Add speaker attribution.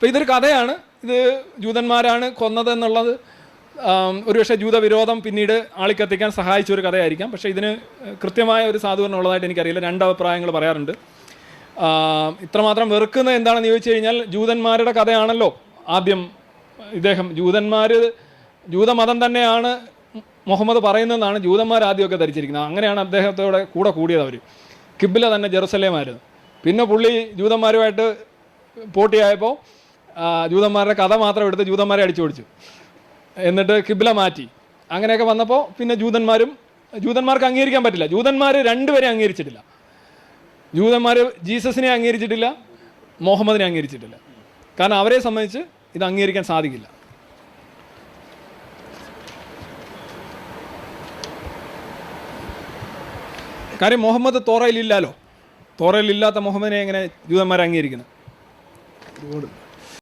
Speaker 1: അപ്പോൾ ഇതൊരു കഥയാണ്. ഇത് ജൂതന്മാരാണ് കൊന്നതെന്നുള്ളത് ഒരുപക്ഷെ ജൂതവിരോധം പിന്നീട് ആളിക്കത്തിക്കാൻ സഹായിച്ച ഒരു കഥയായിരിക്കാം. പക്ഷേ ഇതിന് കൃത്യമായ ഒരു സാധൂകരണം ഉള്ളതായിട്ട് എനിക്കറിയില്ല. രണ്ട് അഭിപ്രായങ്ങൾ പറയാറുണ്ട്. ഇത്രമാത്രം വെറുക്കുന്നത് എന്താണെന്ന് ചോദിച്ചു കഴിഞ്ഞാൽ, ജൂതന്മാരുടെ കഥയാണല്ലോ ആദ്യം ഇദ്ദേഹം, ജൂതമതം തന്നെയാണ് മുഹമ്മദ് പറയുന്നതെന്നാണ് ജൂതന്മാർ ആദ്യമൊക്കെ ധരിച്ചിരിക്കുന്നത്. അങ്ങനെയാണ് അദ്ദേഹത്തോടെ കൂടെ കൂടിയത്. അവർ കിബ്ല തന്നെ ജെറുസലേമായിരുന്നു. പിന്നെ പുള്ളി ജൂതന്മാരുമായിട്ട് പോട്ടിയായപ്പോൾ ജൂതന്മാരുടെ കഥ മാത്രം എടുത്ത് ജൂതന്മാരെ അടിച്ചു ഓടിച്ചു, എന്നിട്ട് കിബ്ല മാറ്റി. അങ്ങനെയൊക്കെ വന്നപ്പോൾ പിന്നെ ജൂതന്മാർക്ക് അംഗീകരിക്കാൻ പറ്റില്ല. ജൂതന്മാർ രണ്ടുപേരെ അംഗീകരിച്ചിട്ടില്ല. ജൂതന്മാർ ജീസസിനെ അംഗീകരിച്ചിട്ടില്ല, മുഹമ്മദിനെ അംഗീകരിച്ചിട്ടില്ല. കാരണം അവരെ സംബന്ധിച്ച് ഇത് അംഗീകരിക്കാൻ സാധിക്കില്ല. കാര്യം മുഹമ്മദ് തോറയിലില്ലല്ലോ. തോറയിലില്ലാത്ത മുഹമ്മദിനെ എങ്ങനെ ജൂതന്മാരെ അംഗീകരിക്കുന്നത്?